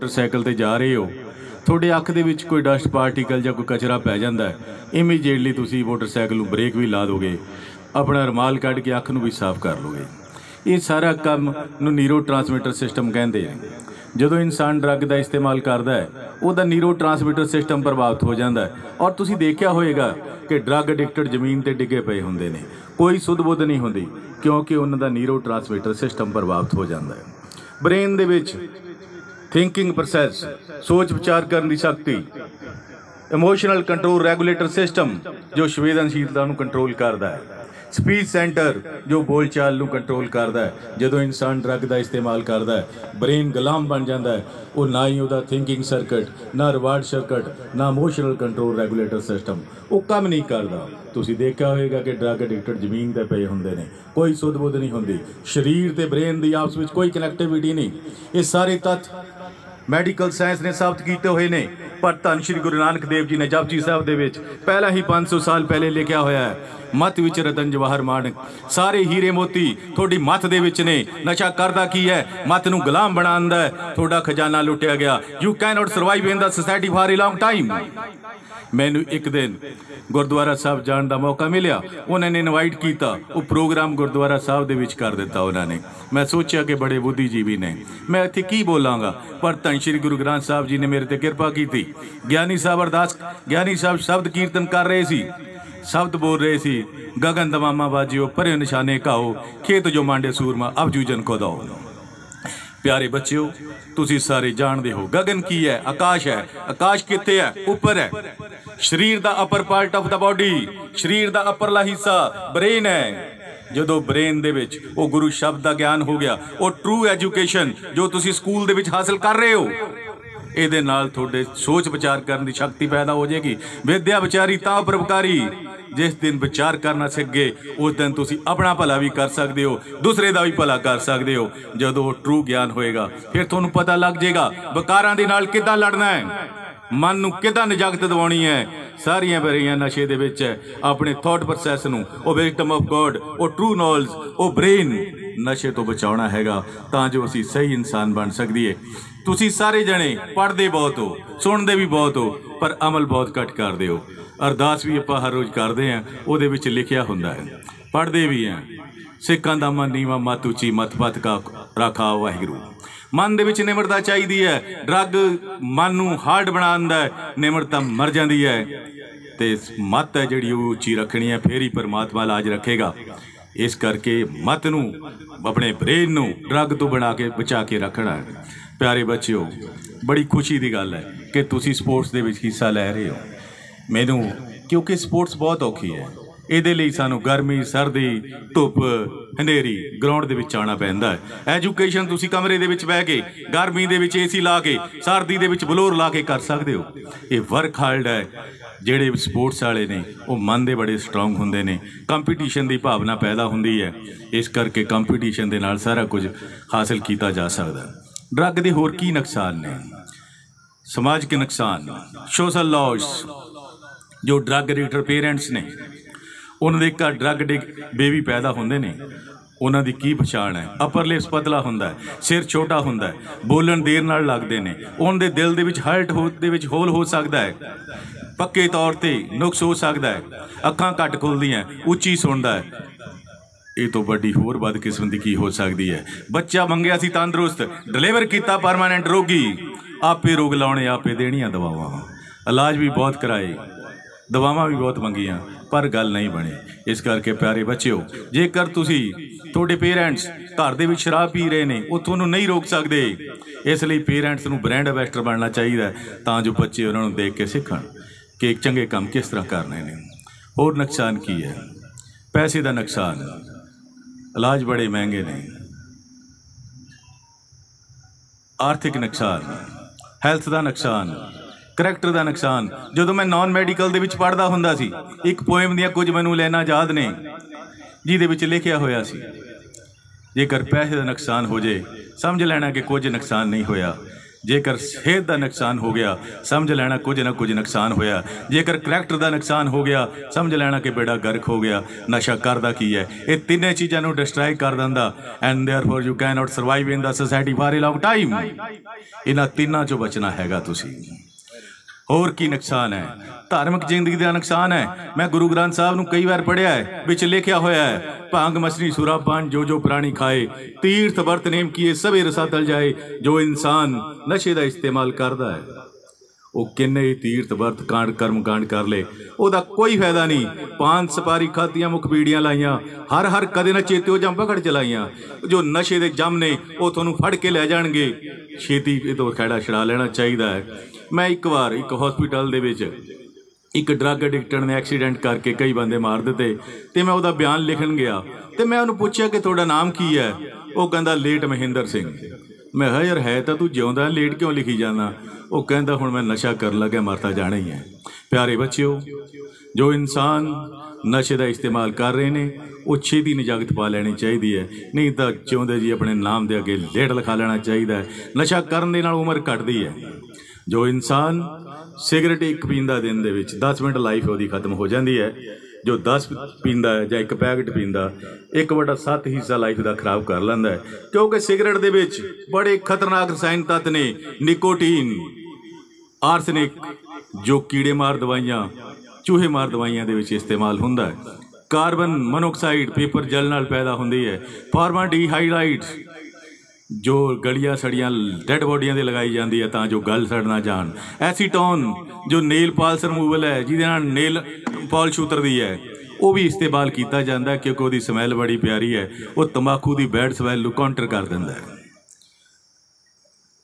Motorcycle ते जा रहे हो, थोड़े अख दे विच कोई डस्ट पार्टिकल या कोई कचरा पै जाता है, इमीजिएटली तुसी मोटरसाइकिल नूं ब्रेक भी ला दोगे, अपना रुमाल कढ़ के अख नूं भी साफ कर लोगे। ये सारा काम नूं न्यूरो ट्रांसमिटर सिस्टम कहते हैं। ਜਦੋਂ इंसान ड्रग का इस्तेमाल करता है ਉਹਦਾ न्यूरो ट्रांसमिटर सिस्टम प्रभावित हो जाता है। और तुसी देखा होएगा कि ड्रग एडिक्टेड जमीन ते डिगे पे होंदे ने, कोई सुध बुध नहीं होंदी क्योंकि उन्हों न्यूरो ट्रांसमिटर सिस्टम प्रभावित हो जाता है। ब्रेन दे विच थिंकिंग प्रोसैस, सोच विचार करने की शक्ति, इमोशनल कंट्रोल रैगूलेटर सिस्टम जो संवेदनशीलता नूं कंट्रोल करता है, स्पीच सेंटर जो बोलचाल नूं कंट्रोल करता है। जो इंसान ड्रग का इस्तेमाल करता है ब्रेन गुलाम बन जाता है, वो ना ही वह थिंकिंग सर्किट, ना रिवार्ड सर्किट, ना इमोशनल कंट्रोल रैगूलेटर सिस्टम वो काम नहीं करता। तुसीं देखा होगा कि ड्रग एडिक्टेड जमीन ते पे होंदे ने, कोई सुध बुध नहीं होंदी, शरीर ते ब्रेन की आपस में कोई कनैक्टिविटी नहीं। ये सारे तत्थ मैडिकल साइंस ने साबित किए हुए ने, पर धन श्री गुरु नानक देव जी ने जपजी साहब दे विच पहला ही 500 साल पहले लिखा होया है, मत विच रतन जवाहर माणक, सारे हीरे मोती थोड़ी मत दे विच ने। नशा करदा की है, मत नूं गुलाम बनांदा है, थोड़ा खजाना लुटिया गया। You can not survive in the society for a long time. मैनू एक दिन गुरुद्वारा साहब जाने का मौका मिलिया, उन्होंने इनवाइट किया, वो प्रोग्राम गुरुद्वारा साहब दे विच कर दिता उन्होंने। मैं सोचा कि बड़े बुद्धिजीवी ने, मैं इत्थे की बोलांगा, पर धन श्री गुरु ग्रंथ साहब जी ने मेरे ते कृपा की थी। ज्ञानी साहब अरदास, ज्ञानी साहब शब्द कीर्तन कर रहे सी, शब्द बोल रहे सी, गगन दमामा बाजियो परे निशाने काओ, खेत जो मांडे सूरमा अब जूजन को दो। प्यारे बच्चों, तुसी सारे जानते हो गगन की है, आकाश है। आकाश कित्थे है? ऊपर है। शरीर दा upper part of the body, शरीर दा अपरला हिस्सा ब्रेन है। जो ब्रेन दे विच वो गुरु शब्द का ज्ञान हो गया, वो ट्रू एजुकेशन जो तुसी स्कूल दे विच हासिल कर रहे हो, ਇਹਦੇ ਨਾਲ ਤੁਹਾਡੇ सोच विचार करने की शक्ति पैदा हो जाएगी। विद्या विचारी ता परोपकारी, जिस दिन विचार करना सीख गए उस दिन तुसी अपना भला भी कर सकते हो, दूसरे का भी भला कर सकते हो। जो ट्रू ज्ञान होएगा फिर तुहानूं पता लग जाएगा विकारां दे नाल किद्दां लड़ना है, मन नूं किद्दां निजागत दिवाउणी है। सारियां बेरियां नशे दे विच है, अपने थॉट प्रोसैस नूं, ओ विजडम ऑफ गॉड, ओ ट्रू नॉलेज, ओ ब्रेन नशे तो बचाउणा हैगा तां जो असीं सही इंसान बन सकदीए। तुसी सारे जने पढ़ते बहुत हो, सुनते भी बहुत हो, पर अमल बहुत घट करते हो। अरदास भी आपां हर रोज़ करते हैं, उहदे विच लिखिया हुंदा है, पढ़ते भी हैं, सिखां दा मन नीवा मत उची मत पत का राखा वाहिगुरू। मन दे विच निमरता चाहिदी है, ड्रग मन नूं हार्ड बनांदा है, निमरता मर जाती है। ते मत है जिहड़ी उची रखनी है, फिर ही परमात्मा लाज रखेगा। इस करके मत नूं अपने ब्रेन नूं ड्रग तो बना के बचा के रखना है। प्यारे बच्चों, बड़ी खुशी की गल है कि तुसी स्पोर्ट्स दे विच हिस्सा लै रहे हो। मैनू क्योंकि स्पोर्ट्स बहुत औखी है, ਇਹਦੇ ਲਈ ਸਾਨੂੰ गर्मी सर्दी धुप हनेरी ग्राउंड ਦੇ ਵਿੱਚ ਆਉਣਾ ਪੈਂਦਾ ਹੈ। ਐਜੂਕੇਸ਼ਨ ਤੁਸੀਂ ਕਮਰੇ ਦੇ ਵਿੱਚ ਬਹਿ ਕੇ गर्मी ਦੇ ਵਿੱਚ AC ਲਾ ਕੇ ਸਰਦੀ ਦੇ ਵਿੱਚ ਬਲੋਰ ਲਾ ਕੇ ਕਰ ਸਕਦੇ ਹੋ। ਇਹ ਵਰਕ ਹਾਰਡ ਹੈ। ਜਿਹੜੇ ਸਪੋਰਟਸ ਵਾਲੇ ਨੇ ਉਹ ਮਨ ਦੇ ਬੜੇ ਸਟਰੋਂਗ ਹੁੰਦੇ ਨੇ, ਕੰਪੀਟੀਸ਼ਨ ਦੀ ਭਾਵਨਾ ਪੈਦਾ ਹੁੰਦੀ ਹੈ। ਇਸ ਕਰਕੇ ਕੰਪੀਟੀਸ਼ਨ ਦੇ ਨਾਲ ਸਾਰਾ ਕੁਝ ਹਾਸਲ ਕੀਤਾ ਜਾ ਸਕਦਾ। ड्रग के होर की नुकसान ने? समाज के नुकसान, सोशल लॉस। जो ड्रग एडिक्टर पेरेंट्स ने, उन्होंने घर ड्रग बेबी पैदा होंदे ने, उन्हों की की पछाण है? अपर लिप्स पतला होंदा है, सिर छोटा होंदा है, बोलन देर नाल लगते हैं, उनके दिल दे विच हार्ट दे विच होल हो सकता है, पक्के तौर पर नुक्स हो सकता है, अखां घट खुलदियां, उच्ची सुनता है। ये तो बड़ी होर बदकिस्मती की हो सकती है। बच्चा मंगया सी तंदुरुस्त, डिलीवर किया परमानेंट रोगी, आपे रोग लाने आपे देनियां दवावां, इलाज भी बहुत कराए, दवावां भी बहुत मंगियां, पर गल नहीं बनी। इस करके प्यारे बच्चों, जेकर तुसी तुहाडे पेरेंट्स घर दे विच शराब पी रहे हैं, वो तुहानूं नहीं रोक सकते। इसलिए पेरेंट्स नूं ब्रांड एंबैसडर बनना चाहिए तां जो बच्चे उन्होंने देख के सीखण कि चंगे काम किस तरह करने ने। होर नुकसान की है? पैसे का नुकसान, इलाज बड़े महंगे ने। आर्थिक नुकसान, हैल्थ का नुकसान, करैक्टर का नुकसान। जो मैं नॉन मैडिकल दे विच पढ़दा हुंदा सी, एक पोएम दियां कुछ मैनूं लाइनां याद ने जिहदे विच लिखिया होया सी, जेकर पैसे का नुकसान हो जाए समझ लेना कि कुछ नुकसान नहीं होया, जेकर सेहत का नुकसान हो गया समझ लेना कुछ ना कुछ नुकसान होया, जेकर करैक्टर का नुकसान हो गया समझ लेना कि बेड़ा गर्क हो गया। नशा करदा की है, ये तिन्ने चीज़ों डिस्ट्रॉय कर दिंदा and therefore you can not survive in the society for a long time. इन्हां तिन्नां चों बचना हैगा तुसीं। होर की नुकसान है? धार्मिक जिंदगी का नुकसान है। मैं गुरु ग्रंथ साहब नूं कई बार पढ़िया है, विच लिखिया होया है भांग मछली सुरा पान जो प्राणी खाए, तीर्थ वर्त नेम किए सभी रसा तल जाए। जो इंसान नशे का इस्तेमाल करता है वो किन्ने तीर्थ वर्त कांड कर्म कांड कर ले, ਉਹਦਾ कोई फायदा नहीं। पान सपारी खादियां मुख बीड़ियां लाइया, हर कदे ना चेते जां पकड़ चलाइया। जो नशे के जम ने वो तुहानूं फड़ के लै जाणगे, छेती तो खैड़ा छड़ा लेना चाहिए है। मैं एक बार एक हॉस्पिटल दे विच एक ड्रग एडिक्टर ने एक्सीडेंट करके कई बंदे मार दिते ते मैं उसदा बयान लिखन गया ते मैं उन्होंने पूछा कि तुहाडा नाम की है? वो कहंदा लेट महेंद्र सिंह। मैं कहा यार है तो तू जिउंदा, लेट क्यों लिखी जाना? वो कहंदा हुण मैं नशा कर लग्या, मरता जाना ही है। प्यारे बच्चों, जो इंसान नशे का इस्तेमाल कर रहे हैं वो छेती निजागत पा लैनी चाहिए है, नहीं तो जिउंदे जी अपने नाम के अगे लेट लिखा लेना चाहिए है। नशा करन दे नाल उम्र घटदी है। जो इंसान सिगरेट एक पींदा दिन दे विच 10 मिनट लाइफ वो खत्म हो जाती है। जो 10 पींदा है या एक पैकेट पींदा 1/7 हिस्सा लाइफ का खराब कर लेंदा है, क्योंकि सिगरेट दे विच बड़े खतरनाक रसायन तत्त ने, निकोटीन, आर्सनिक, जो कीड़े मार दवाइयां चूहे मार दवाइयां दे विच इस्तेमाल हुंदा है। कार्बन मोनोऑक्साइड पेपर जल नाल पैदा हुंदी है। फॉर्माल्डिहाइड जो गलियां सड़ियां डैड बॉडियां दे लगाई जाती है तां जो गल सड़ ना जान। एसीटोन जो नेल पॉलिश रिमूवल है जिहदे नाल नेल पॉलिश उतरदी है, वो भी इस्तेमाल किया जाता है क्योंकि उसकी समैल बड़ी प्यारी है। वो तंबाकू की बैड समैल नूं काउंटर कर दिंदा है।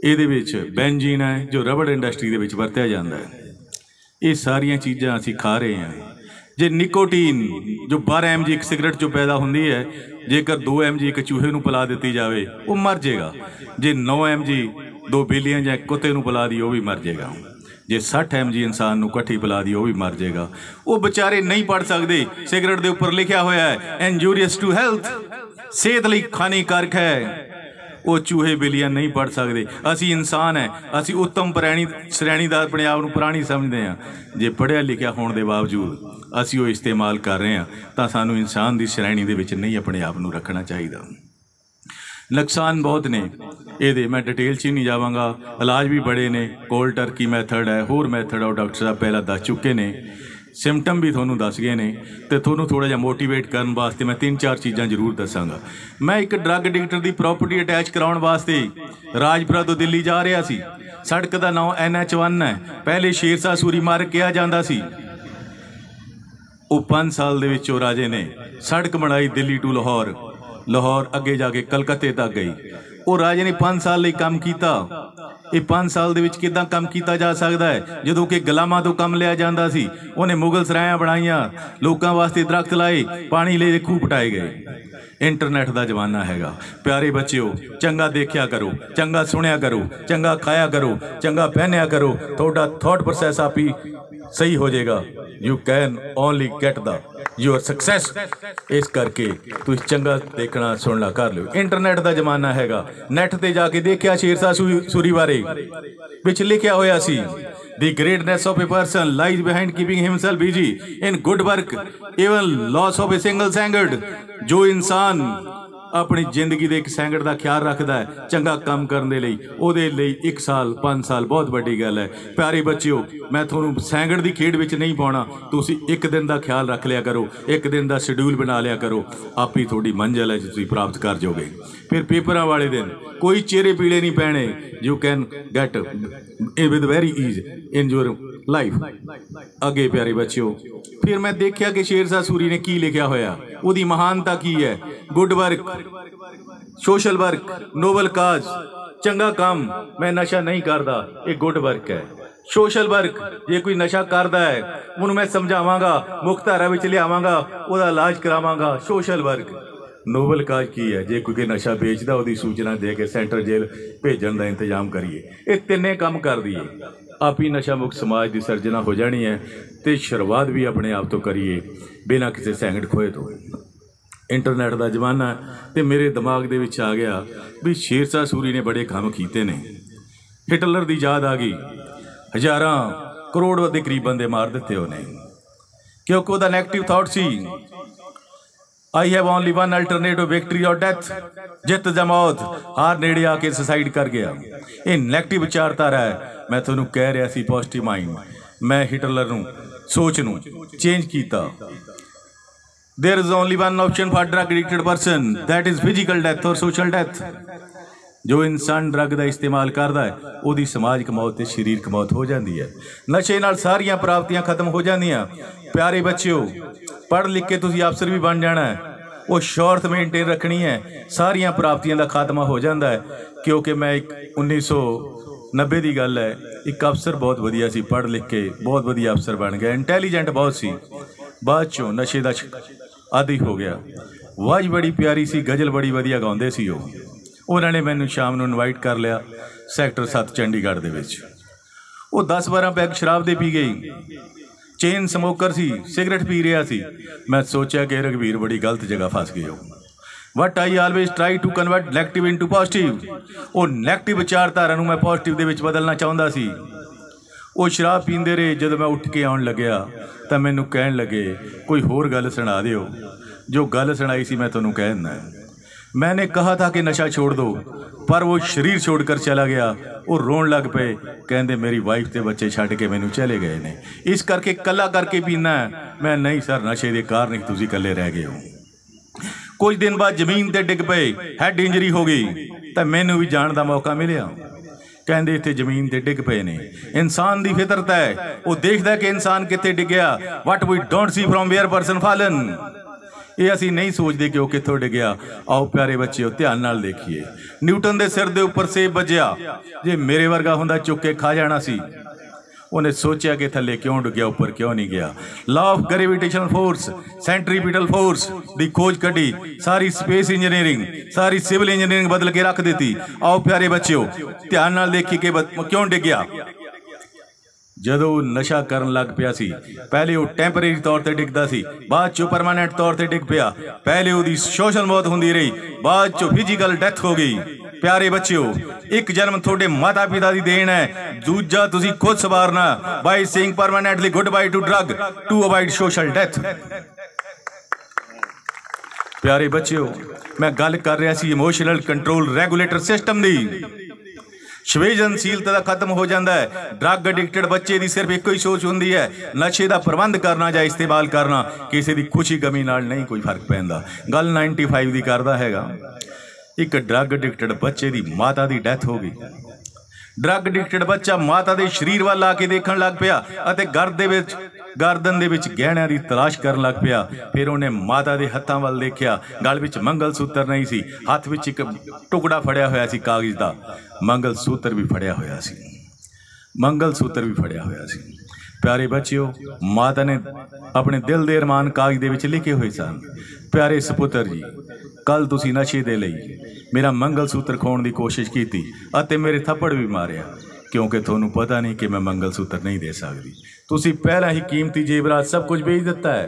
ਇਹਦੇ ਵਿੱਚ बेंजीन है जो रबड़ इंडस्ट्री ਦੇ ਵਿੱਚ ਵਰਤਿਆ ਜਾਂਦਾ है। ये सारिया चीज़ां असीं खा रहे हैं। जे निकोटीन जो 12 mg एक सिगरेट चो पैदा होंदी है, जेकर 2 mg एक चूहे नूं पिला दित्ती जाए वो मर जाएगा। जे 9 mg 2 बिल्लियां या कुत्ते नूं पिला दी वो भी मर जाएगा। जे 60 mg इंसान नूं कट्ठी पिला दी वो भी मर जाएगा। वो बेचारे नहीं पढ़ सकते, सिगरेट के उपर लिखा होया है इंजूरियस टू हैल्थ, सेहत लई हानिकारक है। वो चूहे बिल्लियां नहीं पढ़ सकते। असी इंसान है, असी उत्तम श्रेणी का अपने आप को प्राणी समझते हैं। जे पढ़िया लिखिया होने के बावजूद असी वो इस्तेमाल कर रहे हैं तो सानू इंसान की श्रेणी के विच नहीं अपने आप को रखना चाहिए। नुकसान बहुत ने ये, मैं डिटेल च नहीं जावांगा। इलाज भी बड़े ने, कोल्ड टर्की मैथड है, होर मैथड है, डॉक्टर साहब पहला दस चुके ने, सिम्पटम भी थोनों दस गए ने। तो थोनों थोड़ा जिहा मोटिवेट करने वास्ते मैं 3-4 चीज़ां जरूर दसांगा। मैं एक ड्रग एडिक्टर की प्रॉपर्टी अटैच कराउण वास्ते राजपुरा तो दिल्ली जा रहा सी। सड़क का नाम NH1 है। पहले शेरशाह सूरी मार्ग कहा जाता सी। वो 5 साल दे विच राजे ने सड़क बनाई दिल्ली टू लाहौर, लाहौर अगे जाके कलकत्ते तक गई। वो राजे ने 5 साल लई काम किया। ये 5 साल दे विच किदां काम किया जा सकता है जदों कि गुलामां तो काम लिया जाता सी। उन्हें मुगल सरायां बनाईयां, लोगों वास्ते दरख्त लाए, पानी ले खूह पटाए गए। इंटरनेट का जमाना हैगा। प्यारे बच्चों, चंगा देखिया करो, चंगा सुनिया करो, चंगा खाया करो, चंगा पहनिया करो, थोड़ा थॉट प्रोसैस आप ही सही हो जाएगा। You can only get the your success. इस करके तुम चंगा देखना सुनना कर लो। इंटरनेट का जमाना हैगा। नैट ते जाके देखिया शेरशाह सूरी बारे विच लिखिया होया सी, the greatness of a person lies behind keeping himself busy in good work even loss of a single second. जो इंसान अपनी जिंदगी के एक सेकंड का ख्याल रखता है चंगा काम करने लई, ਉਹਦੇ ਲਈ 1 साल 5 साल बहुत बड़ी गल है। प्यारे बच्चों, मैं थोनों सैकंड की खेड विच नहीं पाउणा। तुसीं 1 दिन का ख्याल रख लिया करो, 1 दिन का शेड्यूल बना लिया करो, आप ही थोड़ी मंजिल है तुसीं प्राप्त कर जाओगे। फिर पेपरां वाले दिन कोई चेहरे पीड़े नहीं पैने। You can get with very ease in your life. अगे प्यारे बच्चों, फिर मैं देखा कि शेरशाह सूरी ने की लिखा होया, उसकी महानता की है। Good work, social work, noble cause, चंगा काम। मैं नशा नहीं करता, ये गुड वर्क है। सोशल वर्क, जे कोई नशा करता है उन्होंने मैं समझावांगा, मुख्य धारा में लियावांगा, उसका इलाज करावांगा। Social work. नोबल काज की है, जे कोई नशा बेचता उसकी सूचना दे के सेंट्रल जेल भेजन का इंतजाम करिए। ये तिन्ने काम कर दिए, आप ही नशा मुक्त समाज की सर्जना हो जानी है। तो शुरुआत भी अपने आप तो करिए बिना किसी सैकंड खोए तो। इंटरनेट का जमाना तो मेरे दिमाग दे विच आ गया भी शेरशाह सूरी ने बड़े काम किए ने हिटलर की याद आ गई, हज़ारां करोड़ के करीब बंदे मार दिते उन्हें, क्योंकि वह नैगेटिव थाट सी, I have only one alternative, victory और डेथ, जित ज मौत, हार नेड़े आके सुसाइड कर गया। ये नैगेटिव विचारधारा है। मैं थोनू कह रहा सी पॉजिटिव माइंड, मैं हिटलर नू सोच नू चेंज किया। There is only one option for drug addicted person, that is physical death और सोशल डेथ। जो इंसान ड्रग का इस्तेमाल करता है वो समाजिक मौत ते शरीरक मौत हो जाती है। नशे नाल सारियां प्राप्तियां खत्म हो जांदियां। प्यारे बच्चों, पढ़ लिख के तुसीं अफसर भी बन जाना है, वो शौहरत मेनटेन रखनी है, सारियां प्राप्तियां का खात्मा हो जाता है। क्योंकि मैं एक 1990 की गल है, एक अफसर बहुत वधिया सी, पढ़ लिख के बहुत वधिया अफसर बन गया, इंटैलीजेंट बहुत सी, बाद चों नशे का आदि हो गया। आवाज़ बड़ी प्यारी सी, गज़ल बड़ी वधिया गाउंदे सी। उन्होंने मैनू शाम को इनवाइट कर लिया सैक्टर 7 चंडीगढ़ दे विच। वो 10-12 पैग शराब दे पी गई, चेन समोकर सी, सिगरेट पी रहा सी। मैं सोचा कि रघबीर बड़ी गलत जगह फस गए हो। What I always try to convert negative into positive. वो नैगेटिव विचारधारा मैं पॉजिटिव दे विच बदलना चाहता सी। वो शराब पींदे रहे। जब मैं उठ के आउण लग्या तो मैनू कहण लगे कोई होर गल सुना दिओ। जो गल सुनाई सी मैं तुहानूं कह दिंदा। मैंने कहा था कि नशा छोड़ दो, पर वो शरीर छोड़कर चला गया। वो रोन लग पे, कहते मेरी वाइफ ते बच्चे छड्ड के मैनू चले गए ने, इस करके कला करके पीना है। मैं नहीं सर, नशे के कारण ही तुसीं कल्ले रह गए हो। कुछ दिन बाद जमीन ते डिग पे, हैड इंजरी हो गई, तो मैनू भी जाण दा मौका मिलिया। कहते इत्थे जमीन ते डिग पे ने। इंसान की फितरत है, वो देखता कि इंसान कित्थे डिग्या। What we don't see from where person fallen, ये असी नहीं सोचते कि वह कितों डिग्या। आओ प्यारे बच्चे ध्यान नाल देखिए। न्यूटन के सिर के उपर सेब बजया, जे मेरे वर्गा होंदा चुक के खा जाना सी। उन्हें सोचा कि थले क्यों डिग्या, उपर क्यों नहीं गया। Law of gravitational force, centripetal force की खोज कढ़ी, सारी स्पेस इंजीनियरिंग, सारी सिविल इंजीनियरिंग बदल के रख दी। आओ प्यारे बच्चों ध्यान नाल देखिए कि क्यों डिग्या। जदों नशा करन लग पिया सी, पहले वो टैंपरेरी तौर पर डिगदा सी, बाद चो परमानेंट तौर पर डिग पिया। पहले वो सोशल मौत होंदी रही, बाद चो फिजिकल डेथ हो गई। प्यारे बच्चों, एक जन्म थोड़े माता पिता की देन है, दूजा तुसी खुद सवारना। By saying permanently good bye to drug to avoid social death. प्यारे बच्चों, मैं गल कर रहा सी इमोशनल कंट्रोल रेगुलेटर सिस्टम की। संवेदनशीलता खत्म हो जाता है। ड्रग एडिक्टेड बच्चे की सिर्फ एक ही सोच होंदी है, नशे का प्रबंध करना या इस्तेमाल करना। किसी की खुशी गमी नाल नहीं कोई फर्क पैंदा। गल 95 की करदा हैगा। एक ड्रग एडिक्टेड बच्चे की माता की डैथ हो गई। ड्रग एडिक्टेड बच्चा माता के शरीर वाल आके देखण लग पिया अते गर्दन दे विच गहणियां की तलाश करन लग पिया। फिर उन्हें माता के हत्थां वाल देखिया, गल विच मंगल सूत्र नहीं सी, हत्थ विच एक टुकड़ा फड़िया होया सी कागज़ का। मंगल सूत्र भी फड़िया होया सी, मंगल सूत्र भी फड़िया होया सी। प्यारे बच्चों, माता ने अपने दिल दे अरमान कागज़ दे विच लिखे हुए सन। प्यारे सपुत्र जी, कल तुसी नशे दे लई मेरा मंगल सूत्र खोण की कोशिश की अते मेरे थप्पड़ भी मारिया, क्योंकि थोनू पता नहीं कि मैं मंगल सूत्र नहीं दे सकती। तुसी पहला ही कीमती जेवरात सब कुछ बेच दिता है।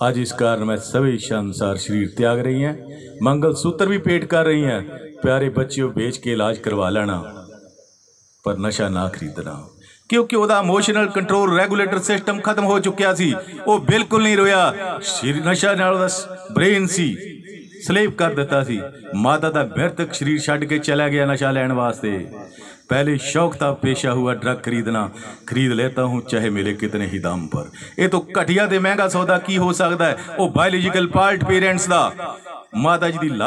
अज इस कारण मैं सभी इच्छा अनुसार शरीर त्याग रही हैं, मंगल सूत्र भी पेट कर रही हैं। प्यारे बच्चों, बेच के इलाज करवा लेना, पर नशा ना खरीदना, क्योंकि वह इमोशनल कंट्रोल रेगुलेटर सिस्टम खत्म हो चुकिया सी। वो बिल्कुल नहीं रोया। नशा नाल ब्रेन सी स्लेव कर दिता सी। माता का मृतक शरीर छड्ड के चला गया नशा लैण वास्ते। पहले शौक था, पेशा हुआ ड्रग खरीदना। खरीद लेता हूँ चाहे मिले कितने ही दाम पर। ये तो घटिया ते महंगा सौदा की हो सकता है। वो बायोलॉजिकल पार्ट पेरेंट्स का, माता जी की